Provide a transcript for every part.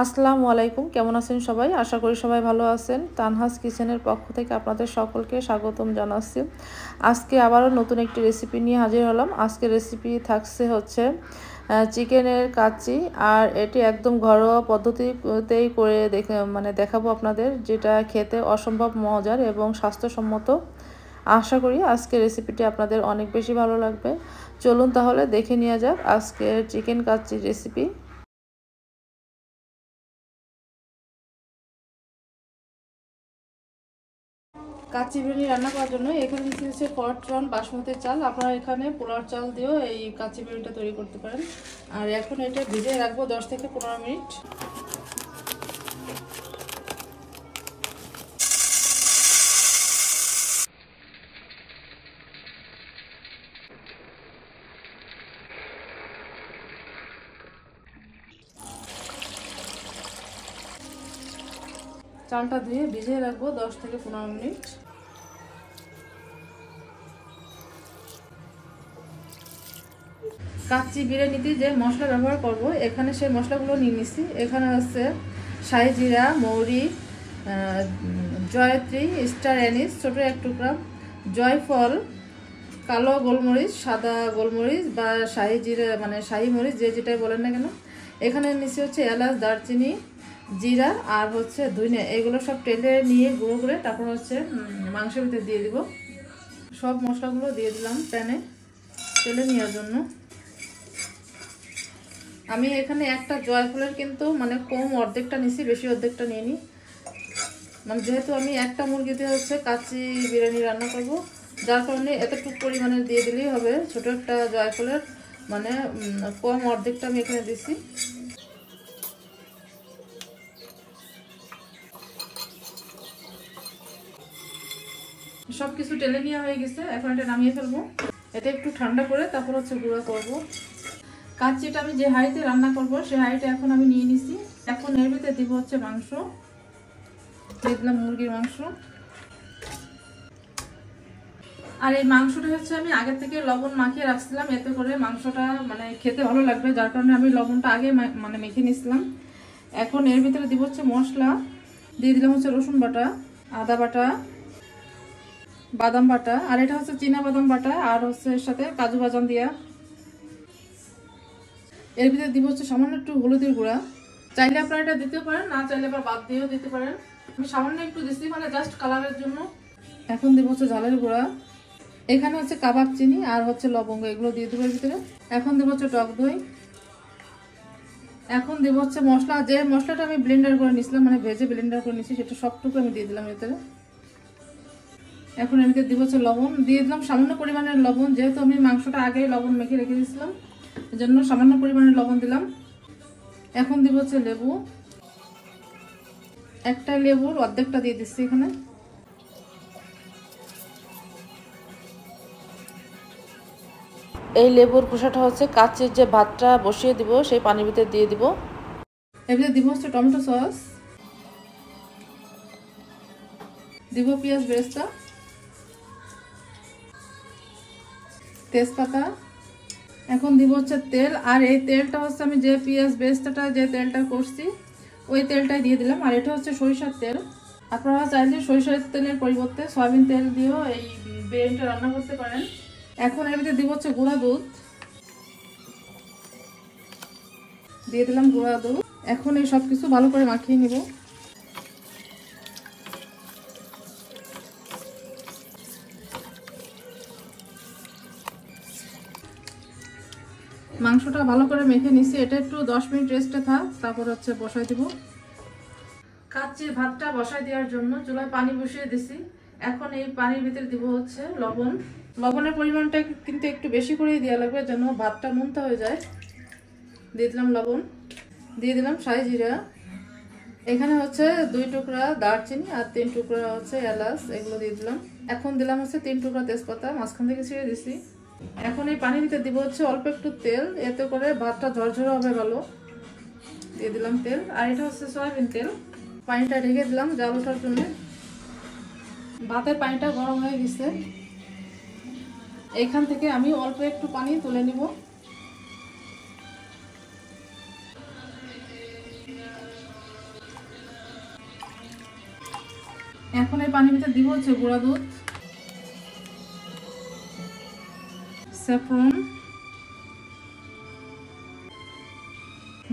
আসসালামু আলাইকুম, কেমন আছেন সবাই? আশা করি সবাই ভালো আছেন। তানহাস কিচেনের পক্ষ থেকে আপনাদের সকলকে স্বাগতম জানাচ্ছি। আজকে আবারও নতুন একটি রেসিপি নিয়ে হাজির হলাম। আজকে রেসিপি থাকছে হচ্ছে চিকেনের কাচ্চি, আর এটি একদম ঘরোয়া পদ্ধতিতেই করে দেখাবো আপনাদের, যেটা খেতে অসম্ভব মজার এবং স্বাস্থ্যসম্মত। আশা করি আজকে রেসিপিটি আপনাদের অনেক বেশি ভালো লাগবে। চলুন তাহলে দেখে নেওয়া যাক আজকের চিকেন কাচ্চির রেসিপি। কাচ্চি বিরিয়ানি রান্না করার জন্য এখানে হচ্ছে ফরচুন বাসমতি চাল। আপনারা এখানে পোলার চাল দিয়েও এই কাচ্চি বিরিয়ানিটা তৈরি করতে পারেন। আর এখন এটা ভিজিয়ে রাখবো 10 থেকে 15 মিনিট। চালটা ধুয়ে ভিজিয়ে রাখবো 10 থেকে 15 মিনিট। কাচ্চি বিরিয়ানিতে যে মশলা ব্যবহার করব, এখানে সেই মশলাগুলো নিয়ে নিচ্ছি। এখানে হচ্ছে শাহি জিরা, মৌরি, জয়ত্রী, স্টার অ্যানিস ছোটো 1 টুকরা, জয়ফল, কালো গোলমরিচ, সাদা গোলমরিচ বা শাহি জিরা মানে শাহি মরিচ, যে যেটাই বলেন না কেন। এখানে নিচে হচ্ছে এলাচ, দারচিনি, জিরা আর হচ্ছে ধনিয়া। এগুলো সব টেলে নিয়ে গুঁড়ো করে তারপর হচ্ছে মাংসের ভিতরে দিয়ে দিব। সব মশলাগুলো দিয়ে দিলাম প্যানে তেলে নেওয়ার জন্য। আমি এখানে একটা জয়ফলের কিন্তু কম অর্ধেকটা নিছি, বেশি অর্ধেকটা নিয়ে নিই। যেহেতু আমি একটা মুরগিতে হচ্ছে কাচ্চি বিরিয়ানি রান্না করব, যার কারণে এতটুকু পরিমাণে দিয়ে দিলেই হবে। ছোট একটা জয়ফলের কম অর্ধেকটা আমি এখানে দিছি। সব কিছু টেলে নেওয়া হয়ে গেছে, এখন এটা নামিয়ে ফেলবো। এটা একটু ঠান্ডা করে তারপর হচ্ছে গুঁড়া করবো। কাচ্চিটা আমি যে হাঁড়িতে রান্না করব সেই হাঁড়িটা এখন আমি নিয়ে নিছি। এখন এর ভিতরে দিব হচ্ছে মাংস, দিয়ে দিলাম মুরগির মাংস। আর এই মাংসটা হচ্ছে আমি আগে থেকে লবণ মাখিয়ে রাখছিলাম, এতে করে মাংসটা খেতে ভালো লাগবে, যার কারণে আমি লবণটা আগে মেখে নিছিলাম। এখন এর ভিতরে দিব হচ্ছে মশলা, দিয়ে দিলাম হচ্ছে রসুন বাটা, আদা বাটা, বাদাম বাটা, আর এটা হচ্ছে চীনা বাদাম বাটা, আর হচ্ছে এর সাথে কাজু বাদাম দিয়া। এর ভিতরে দিব হচ্ছে সামান্য একটু হলুদের গুঁড়া। চাইলে আপনারা এটা দিতে পারেন, না চাইলে আবার বাদ দিয়েও দিতে পারেন। আমি সামান্য একটু দিচ্ছি, জাস্ট কালারের জন্য। এখন দিব হচ্ছে ঝালের গুঁড়া। এখানে হচ্ছে কাবাব চিনি আর হচ্ছে লবঙ্গ, এগুলো দিয়ে দেবো এর ভিতরে। এখন দিব হচ্ছে টক দই। এখন দিব হচ্ছে মশলা, যে মশলাটা আমি ব্লেন্ডার করে নিয়েছিলাম, ভেজে ব্লেন্ডার করে নিয়েছি, সেটা সবটুকু আমি দিয়ে দিলাম ভিতরে। এখন এর ভিতরে দিব হচ্ছে লবণ, দিয়ে দিলাম সামান্য পরিমাণের লবণ, যেহেতু আমি মাংসটা আগে লবণ মেখে রেখে দিয়েছিলাম, এজন্য সামান্য পরিমাণের লবণ দিলাম। এখন দিব হচ্ছে লেবু, একটা লেবুর অর্ধেকটা দিয়ে দিচ্ছি এখানে। এই লেবুর খোসাটা হচ্ছে কাচ্চির যে ভাতটা বসিয়ে দিব সেই পানির ভিতরে দিয়ে দিব। এর ভিতরে দিব হচ্ছে টমেটো সস, দিব পেঁয়াজ বেরেস্তা, তেজপাতা। এখন দিব হচ্ছে তেল, আর এই তেলটা হচ্ছে আমি যে পেঁয়াজ বেরেস্তাটা যে তেলটা করছি ওই তেলটাই দিয়ে দিলাম। আর এটা হচ্ছে সরিষার তেল। আপনারা চাইলে সরিষার তেলের পরিবর্তে সয়াবিন তেল দিয়েও এই বিরিয়ানিটা রান্না করতে পারেন। এখন এর ভিতরে দিব হচ্ছে গুঁড়া দুধ, দিয়ে দিলাম গুঁড়া দুধ। এখন এই সব কিছু ভালো করে মাখিয়ে নিব। মাংসটা ভালো করে মেখে নিছি, এটা একটু 10 মিনিট রেস্টে থাক, তারপর হচ্ছে বসাই দিব। কাচ্চির ভাতটা বসাই দেওয়ার জন্য চুলায় পানি বসিয়ে দিছি। এখন এই পানির ভিতরে দিব হচ্ছে লবণ। লবণের পরিমাণটা কিন্তু একটু বেশি করেই দেওয়া লাগবে, যেন ভাতটা নুনতা হয়ে যায়। দিয়ে দিলাম লবণ, দিয়ে দিলাম শাহি জিরা। এখানে হচ্ছে 2 টুকরা দারচিনি আর 3 টুকরা হচ্ছে এলাচ, এগুলো দিয়ে দিলাম। এখন দিলাম হচ্ছে 3 টুকরা তেজপাতা, মাঝখান থেকে ছিঁড়ে দিছি। এখন এই পানির ভিতরে দিব হচ্ছে অল্প একটু তেল, এতে করে ভাতটা ঝরঝরে হবে ভালো। দিয়ে দিলাম তেল, আর এটা হচ্ছে সয়াবিন তেল। পানিটা ঢেকে দিলাম জাল ওঠার জন্য। ভাতের পানিটা গরম হয়ে গেছে, এখান থেকে আমি অল্প একটু পানি তুলে নিব। এখন এই পানির ভিতরে দিব হচ্ছে গুঁড়া দুধ, স্যাফরন,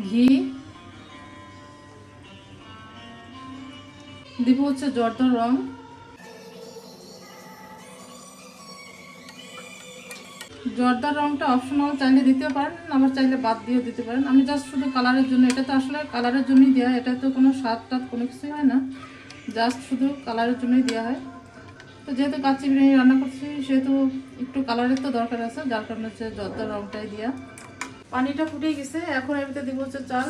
ঘি, দিব হচ্ছে জর্দার রং, জর্দার রংটা অপশনাল, চাইলে দিতে পারেন আবার চাইলে বাদ দিয়েও দিতে পারেন। আমি জাস্ট শুধু কালারের জন্য, এটা তো আসলে কালারের জন্যই দেওয়া, এটা তো কোনো স্বাদ টাদ কোনো কিছুই হয় না, জাস্ট শুধু কালারের জন্যই দেওয়া হয়। তো যেহেতু কাচ্চি বিরিয়ানি রান্না করছি সেহেতু একটু কালারের তো দরকার আছে, যার কারণে হচ্ছে জর্দার রংটাই দেওয়া। পানিটা ফুটে গেছে, এখন এর ভিতরে দিব হচ্ছে চাল।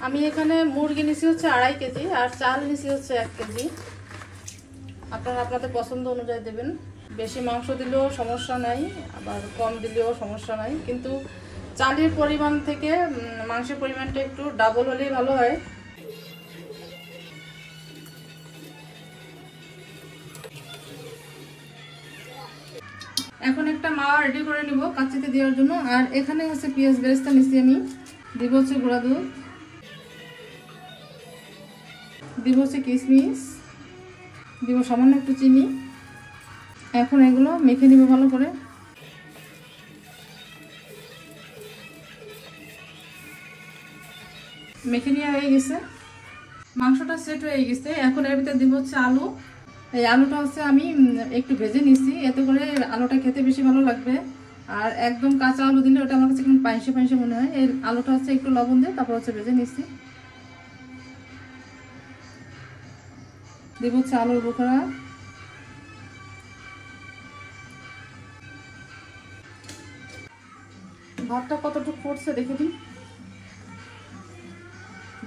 আমি এখানে মুরগি নিছি হচ্ছে 2.5 কেজি আর চাল নিছি হচ্ছে 1 কেজি। আপনারা আপনাদের পছন্দ অনুযায়ী দেবেন, বেশি মাংস দিলেও সমস্যা নাই আবার কম দিলেও সমস্যা নাই, কিন্তু চালের পরিমাণ থেকে মাংসের পরিমাণটা একটু ডাবল হলেই ভালো হয়। এখন একটা মাওয়া রেডি করে নিব কাচ্চিতে দেওয়ার জন্য। আর এখানে হচ্ছে পেঁয়াজ বেরেস্তা নিছি আমি, দিব হচ্ছে গুঁড়া দুধ, দিব হচ্ছে কিশমিশ, দিব সামান্য একটু চিনি। এখন এগুলো মেখে নিব ভালো করে। মেখে নেওয়া হয়ে গেছে, মাংসটা সেট হয়ে গেছে। এখন এর ভিতরে দিব হচ্ছে আলু। এই আলুটা হচ্ছে আমি একটু ভেজে নিছি, এতে করে আলুটা খেতে বেশি ভালো লাগবে। আর একদম কাঁচা আলু দিলে ওটা আমার কাছে কেমন পাইসে পাইসে মনে হয়। এই আলুটা হচ্ছে একটু লবণ দিয়ে তারপর হচ্ছে ভেজে নিছি। দিব হচ্ছে আলুর বোখরা, ভাতটা কতটুকু পড়ছে দেখে দিন।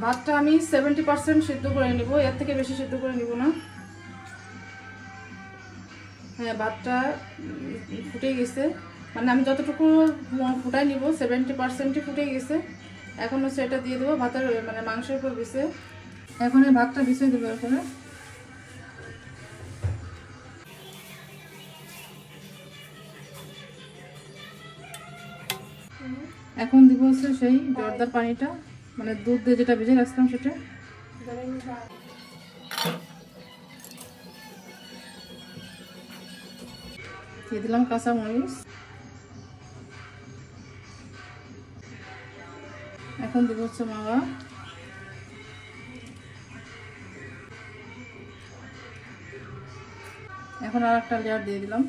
ভাতটা আমি 70% সিদ্ধ করে নিব, এর থেকে বেশি সিদ্ধ করে নিব না। হ্যাঁ, ভাতটা ফুটে গেছে, মানে আমি যতটুকু ফুটাই নিব 70%ই ফুটে গেছে। এখন হচ্ছে এটা দিয়ে দেবো ভাতের মানে মাংসের উপর বিছে। এখন এই ভাতটা বিছিয়ে দেবো এখানে। এখন দিব হচ্ছে সেই জর্দার পানিটা, মানে দুধ দিয়ে যেটা ভেজে রাখছিলাম সেটা। দিয়ে দিলাম কাঁচা মরিচ। এখন দিব হচ্ছে মাওয়া। এখন আর একটা লেয়ার দিয়ে দিলাম।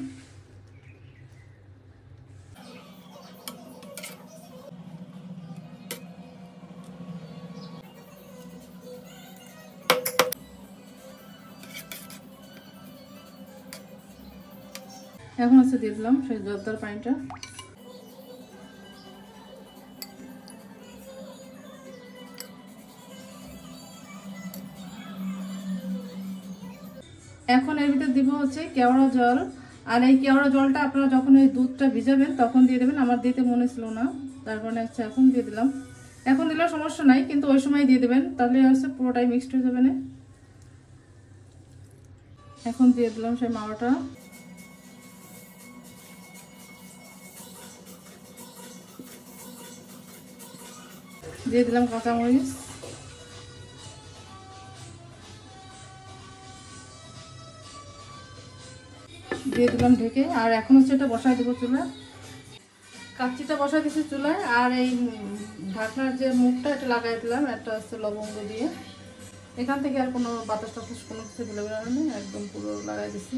এখন হচ্ছে দিয়ে দিলাম সেই জর্দার পানিটা। এখন এর ভিতরে দিব হচ্ছে কেওড়া জল। আর এই কেওড়া জলটা আপনারা যখন এই দুধটা ভিজাবেন তখন দিয়ে দেবেন, আমার দিতে মনে ছিল না, তার কারণে হচ্ছে এখন দিয়ে দিলাম। এখন দিলেও সমস্যা নাই, কিন্তু ওই সময় দিয়ে দেবেন, তাহলে হচ্ছে পুরোটাই মিক্সড হয়ে যাবে না। এখন দিয়ে দিলাম সেই মাওয়াটা। দিয়ে দিলাম কাঁচামরিচ। দিয়ে দিলাম ঢেকে। আর এখন হচ্ছে এটা বসাই দেবো চুলায়। কাচ্চিটা বসাই দিচ্ছি চুলায়। আর এই ঢাকনার যে মুখটা এটা লাগাই দিলাম, একটা হচ্ছে লবঙ্গ দিয়ে। এখান থেকে আর কোনো বাতাস টাতাস কোনো কিছু ফেলে বেরোনো নেই, একদম পুরো লাগাই দিচ্ছি।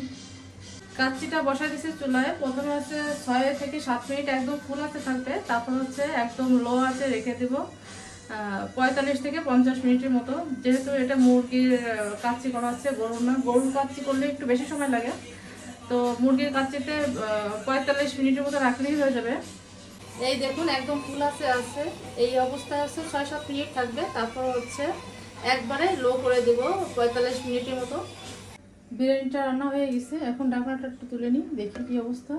কাচ্চিটা বসাই দিচ্ছি চুলায়। প্রথমে হচ্ছে 6 থেকে 7 মিনিট একদম ফুল আছে থাকবে, তারপর হচ্ছে একদম লো আছে রেখে দেবো 45 থেকে 50 মিনিটের মতো। যেহেতু এটা মুরগির কাচ্চি করা হচ্ছে, গরুর না। গরুর কাচ্চি করলে একটু বেশি সময় লাগে, তো মুরগির কাচ্চিতে 45 মিনিটের মতো রাখলেই হয়ে যাবে। এই দেখুন একদম ফুল আছে আছে, এই অবস্থায় হচ্ছে 6-7 মিনিট থাকবে, তারপর হচ্ছে একবারে লো করে দেব 45 মিনিটের মতো। বিরিয়ানিটা রান্না হয়ে গেছে, এখন ঢাকনাটা একটু তুলে নিই, দেখি কি অবস্থা।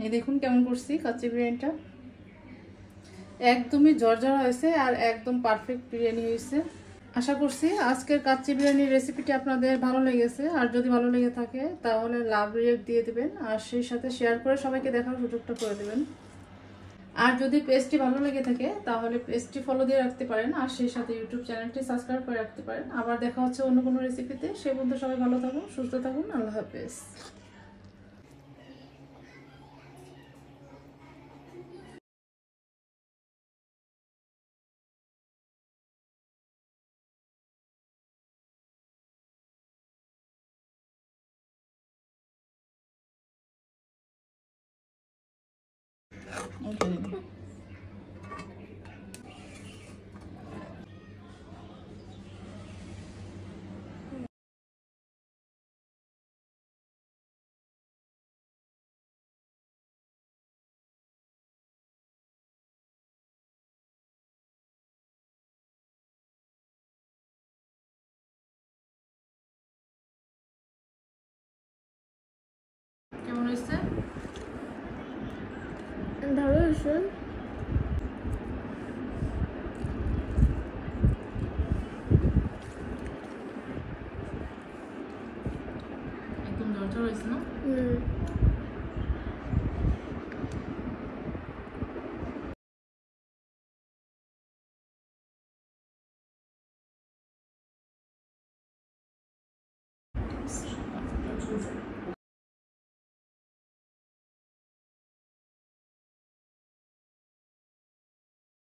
এই দেখুন কেমন করছি কাচ্চি বিরিয়ানিটা, একদমই ঝরঝরা হয়েছে আর একদম পারফেক্ট বিরিয়ানি হয়েছে। আশা করছি আজকের কাচ্চি বিরিয়ানির রেসিপিটি আপনাদের ভালো লেগেছে, আর যদি ভালো লেগে থাকে তাহলে লাভ রিয়েক্ট দিয়ে দেবেন, আর সেই সাথে শেয়ার করে সবাইকে দেখার সুযোগটা করে দেবেন। আর যদি পেজটি ভালো লেগে থাকে তাহলে পেজটি ফলো দিয়ে রাখতে পারেন, আর সেই সাথে ইউটিউব চ্যানেলটি সাবস্ক্রাইব করে রাখতে পারেন। আবার দেখা হচ্ছে অন্য কোনো রেসিপিতে, সে পর্যন্ত সবাই ভালো থাকুন, সুস্থ থাকুন, আল্লাহ হাফেজ। কেমন হয়েছে? ভালো হয়েছে। একদম ঝরঝর হয়েছে না?